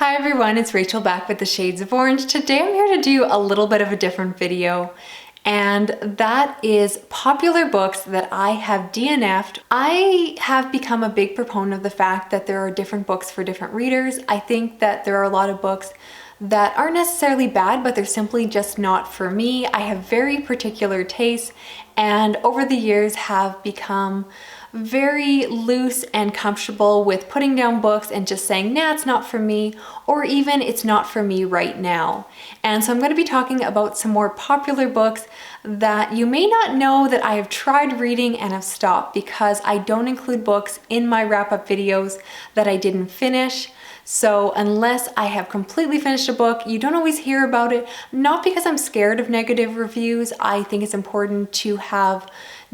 Hi everyone, it's Rachel back with the Shades of Orange. Today I'm here to do a little bit of a different video, and that is popular books that I have DNF'd. I have become a big proponent of the fact that there are different books for different readers. I think that there are a lot of books that aren't necessarily bad, but they're simply just not for me. I have very particular tastes, and over the years have become very loose and comfortable with putting down books and just saying, nah, it's not for me, or even it's not for me right now. And so I'm going to be talking about some more popular books that you may not know that I have tried reading and have stopped, because I don't include books in my wrap-up videos that I didn't finish. So unless I have completely finished a book, you don't always hear about it, not because I'm scared of negative reviews. I think it's important to have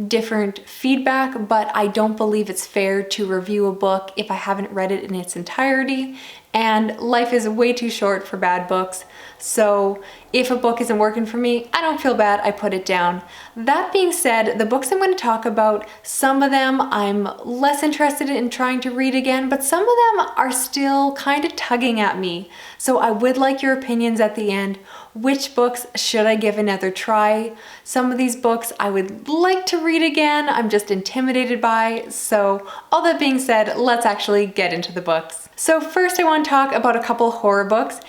different feedback, but I don't believe it's fair to review a book if I haven't read it in its entirety. And life is way too short for bad books. So if a book isn't working for me, I don't feel bad, I put it down. That being said, the books I'm going to talk about, some of them I'm less interested in trying to read again, but some of them are still kind of tugging at me. So I would like your opinions at the end. Which books should I give another try? Some of these books I would like to read again, I'm just intimidated by. So all that being said, let's actually get into the books. So first I want to talk about a couple horror books.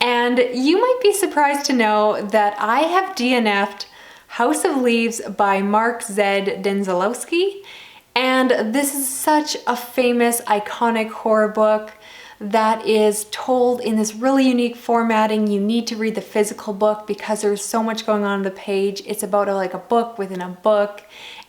And you might be surprised to know that I have DNF'd House of Leaves by Mark Z. Danielewski. And this is such a famous, iconic horror book that is told in this really unique formatting. You need to read the physical book because there's so much going on the page. It's about like a book within a book,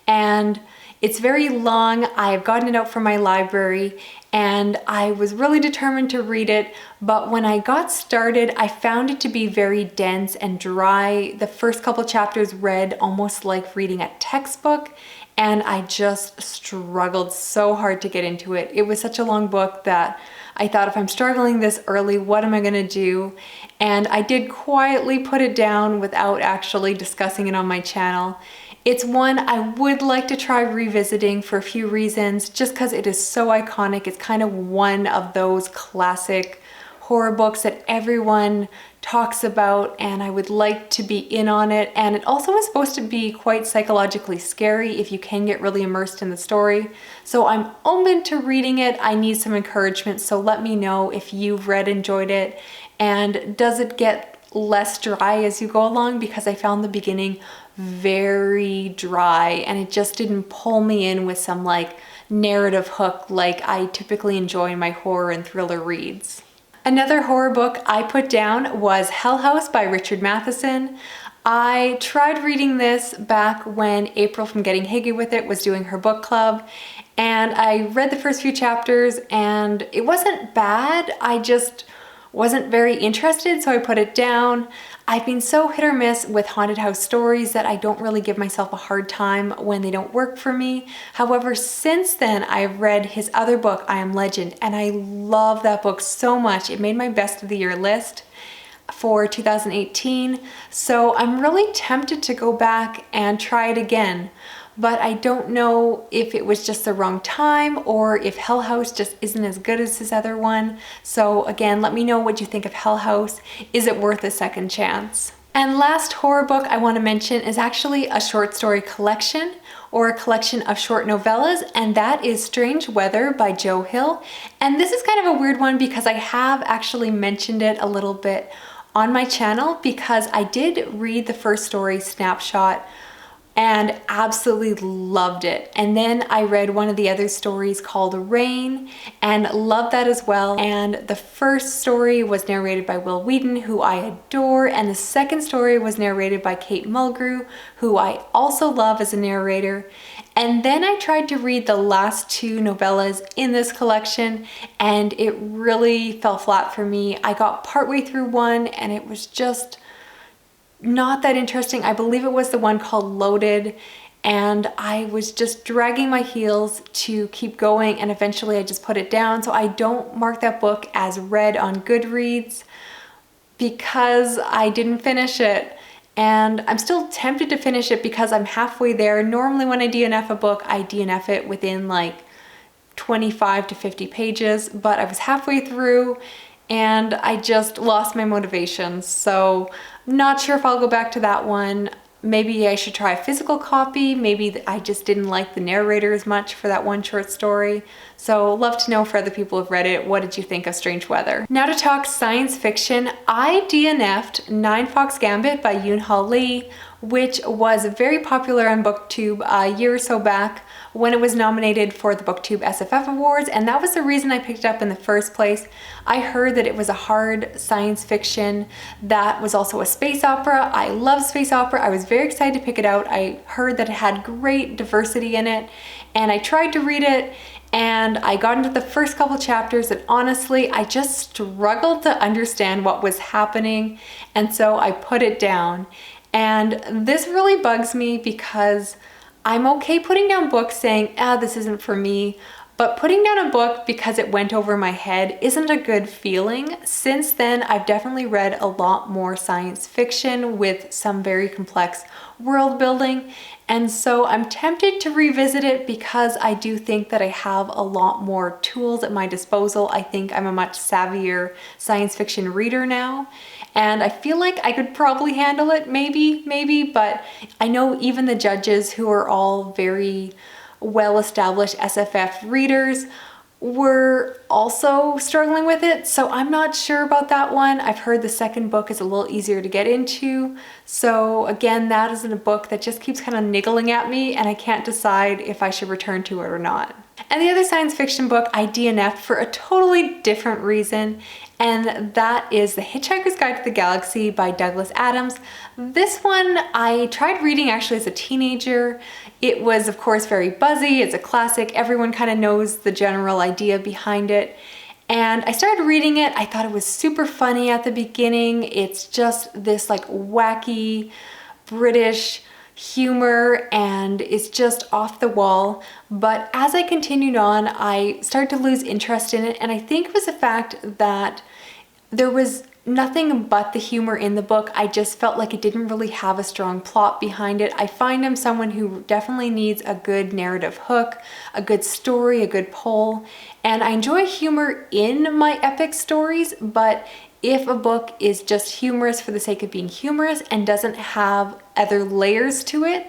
and it's very long. I've gotten it out from my library and I was really determined to read it, but when I got started, I found it to be very dense and dry. The first couple chapters read almost like reading a textbook, and I just struggled so hard to get into it. It was such a long book that I thought, if I'm struggling this early, what am I gonna do? And I did quietly put it down without actually discussing it on my channel. It's one I would like to try revisiting for a few reasons, just because it is so iconic. It's kind of one of those classic horror books that everyone talks about, and I would like to be in on it. And it also is supposed to be quite psychologically scary if you can get really immersed in the story. So I'm open to reading it. I need some encouragement, so let me know if you've read, enjoyed it, and does it get less dry as you go along, because I found the beginning very dry and it just didn't pull me in with some like narrative hook like I typically enjoy in my horror and thriller reads. Another horror book I put down was Hell House by Richard Matheson. I tried reading this back when April from Getting Higgy With It was doing her book club, and I read the first few chapters and it wasn't bad. I just wasn't very interested, so I put it down. I've been so hit or miss with haunted house stories that I don't really give myself a hard time when they don't work for me. However, since then I've read his other book, I Am Legend, and I love that book so much. It made my best of the year list for 2018. So I'm really tempted to go back and try it again. But I don't know if it was just the wrong time or if Hell House just isn't as good as his other one. So again, let me know what you think of Hell House. Is it worth a second chance? And last horror book I want to mention is actually a short story collection, or a collection of short novellas, and that is Strange Weather by Joe Hill. And this is kind of a weird one because I have actually mentioned it a little bit on my channel, because I did read the first story, Snapshot, and absolutely loved it. And then I read one of the other stories called Rain and loved that as well. And the first story was narrated by Will Wheaton, who I adore, and the second story was narrated by Kate Mulgrew, who I also love as a narrator. And then I tried to read the last two novellas in this collection, and it really fell flat for me. I got partway through one and it was just not that interesting. I believe it was the one called Loaded, and I was just dragging my heels to keep going, and eventually I just put it down. So I don't mark that book as read on Goodreads because I didn't finish it. And I'm still tempted to finish it because I'm halfway there. Normally when I DNF a book, I DNF it within like 25 to 50 pages, but I was halfway through and I just lost my motivation. So not sure if I'll go back to that one. Maybe I should try a physical copy. Maybe I just didn't like the narrator as much for that one short story. So love to know for other people who've read it, what did you think of Strange Weather? Now to talk science fiction, I DNF'd Ninefox Gambit by Yoon Lee, which was very popular on BookTube a year or so back when it was nominated for the BookTube SFF Awards, and that was the reason I picked it up in the first place. I heard that it was a hard science fiction that was also a space opera. I love space opera. I was very excited to pick it out. I heard that it had great diversity in it, and I tried to read it, and I got into the first couple chapters, and honestly, I just struggled to understand what was happening, and so I put it down. And this really bugs me because I'm okay putting down books saying, this isn't for me, but putting down a book because it went over my head isn't a good feeling. Since then, I've definitely read a lot more science fiction with some very complex world building, and so I'm tempted to revisit it because I do think that I have a lot more tools at my disposal. I think I'm a much savvier science fiction reader now, and I feel like I could probably handle it, maybe, but I know even the judges, who are all very well-established SFF readers, were also struggling with it, so I'm not sure about that one. I've heard the second book is a little easier to get into, so again, that isn't a book that just keeps kind of niggling at me, and I can't decide if I should return to it or not. And the other science fiction book I DNF'd for a totally different reason, and that is The Hitchhiker's Guide to the Galaxy by Douglas Adams. This one I tried reading actually as a teenager. It was, of course, very buzzy. It's a classic. Everyone kind of knows the general idea behind it. And I started reading it. I thought it was super funny at the beginning. It's just this like wacky British humor, and it's just off the wall. But as I continued on, I started to lose interest in it, and I think it was the fact that there was nothing but the humor in the book. I just felt like it didn't really have a strong plot behind it. I find I'm someone who definitely needs a good narrative hook, a good story, a good pull, and I enjoy humor in my epic stories, but if a book is just humorous for the sake of being humorous and doesn't have other layers to it,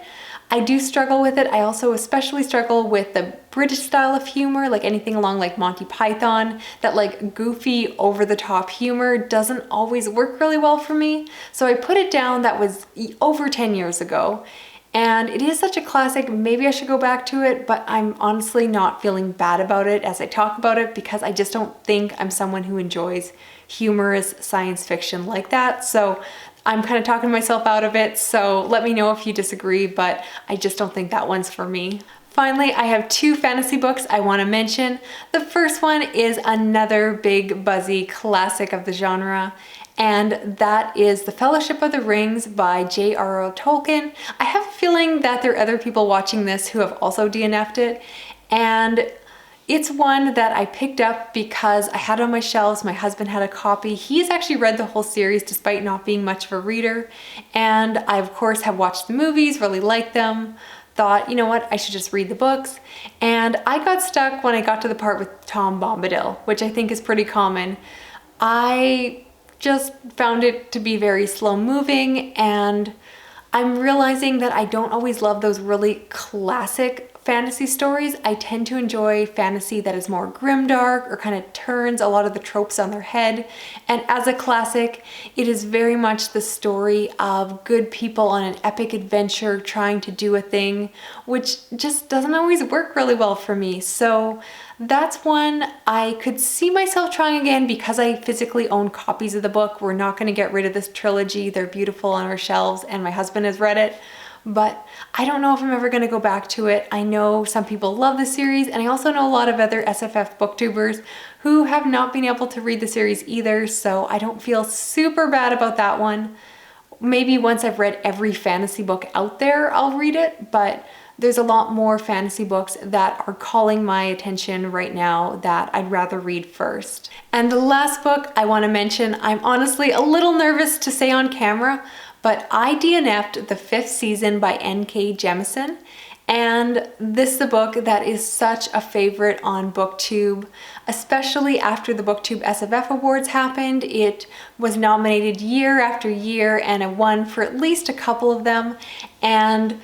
I do struggle with it. I also especially struggle with the British style of humor, like anything along like Monty Python. That like goofy, over-the-top humor doesn't always work really well for me. So I put it down. That was over 10 years ago. And it is such a classic, maybe I should go back to it, but I'm honestly not feeling bad about it as I talk about it because I just don't think I'm someone who enjoys humorous science fiction like that. So I'm kind of talking myself out of it, so let me know if you disagree, but I just don't think that one's for me. Finally, I have two fantasy books I want to mention. The first one is another big buzzy classic of the genre, and that is The Fellowship of the Rings by J.R.R. Tolkien. I have a feeling that there are other people watching this who have also DNF'd it, and it's one that I picked up because I had it on my shelves. My husband had a copy. He's actually read the whole series despite not being much of a reader, and I of course have watched the movies, really liked them. Thought, you know what, I should just read the books. And I got stuck when I got to the part with Tom Bombadil, which I think is pretty common. I just found it to be very slow moving, and I'm realizing that I don't always love those really classic fantasy stories. I tend to enjoy fantasy that is more grimdark or kind of turns a lot of the tropes on their head. And as a classic, it is very much the story of good people on an epic adventure trying to do a thing, which just doesn't always work really well for me. So that's one I could see myself trying again because I physically own copies of the book. We're not going to get rid of this trilogy. They're beautiful on our shelves, and my husband has read it. But I don't know if I'm ever going to go back to it. I know some people love the series, and I also know a lot of other SFF booktubers who have not been able to read the series either, so I don't feel super bad about that one. Maybe once I've read every fantasy book out there, I'll read it, but there's a lot more fantasy books that are calling my attention right now that I'd rather read first. And the last book I want to mention, I'm honestly a little nervous to say on camera, but I DNF'd the 5th season by N.K. Jemisin, And this is a book that is such a favorite on booktube, especially after the booktube SFF awards happened. It was nominated year after year and it won for at least a couple of them, and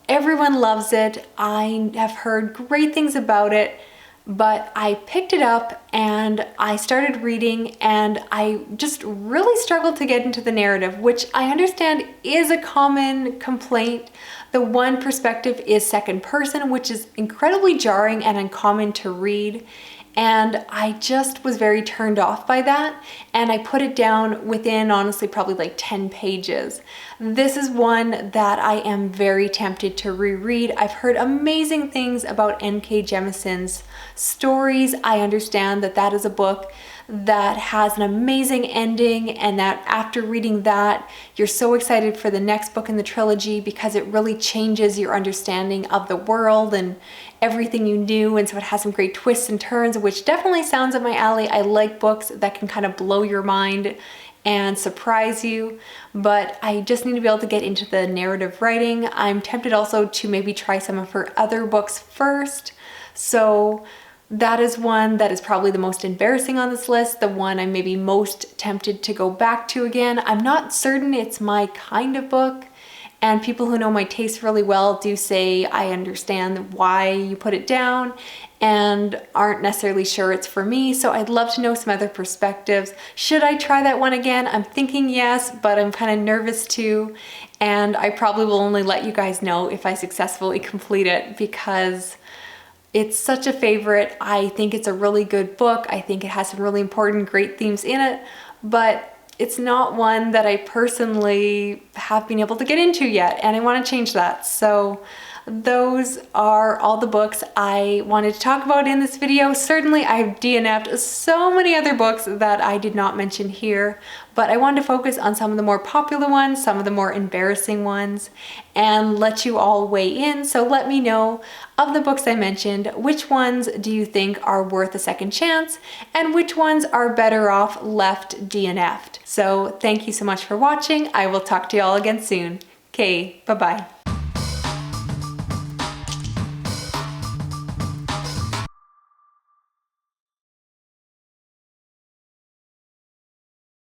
everyone loves it. I have heard great things about it, but I picked it up and I started reading and I just really struggled to get into the narrative, which I understand is a common complaint. The one perspective is second person, which is incredibly jarring and uncommon to read. And I just was very turned off by that, and I put it down within honestly probably like 10 pages. This is one that I am very tempted to reread. I've heard amazing things about N.K. Jemisin's stories. I understand that that is a book that has an amazing ending, and that after reading that, you're so excited for the next book in the trilogy because it really changes your understanding of the world and everything you knew, and so it has some great twists and turns, which definitely sounds up my alley. I like books that can kind of blow your mind and surprise you, but I just need to be able to get into the narrative writing. I'm tempted also to maybe try some of her other books first. So that is one that is probably the most embarrassing on this list, the one I'm maybe most tempted to go back to again. I'm not certain it's my kind of book, and people who know my taste really well do say I understand why you put it down and aren't necessarily sure it's for me. So I'd love to know some other perspectives. Should I try that one again? I'm thinking yes, but I'm kind of nervous too. And I probably will only let you guys know if I successfully complete it because it's such a favorite. I think it's a really good book. I think it has some really important, great themes in it, but it's not one that I personally have been able to get into yet, and I want to change that. So those are all the books I wanted to talk about in this video. Certainly I've DNF'd so many other books that I did not mention here, but I wanted to focus on some of the more popular ones, some of the more embarrassing ones, and let you all weigh in. So let me know, of the books I mentioned, which ones do you think are worth a second chance, and which ones are better off left DNF'd. So thank you so much for watching. I will talk to you all again soon. Okay, bye-bye.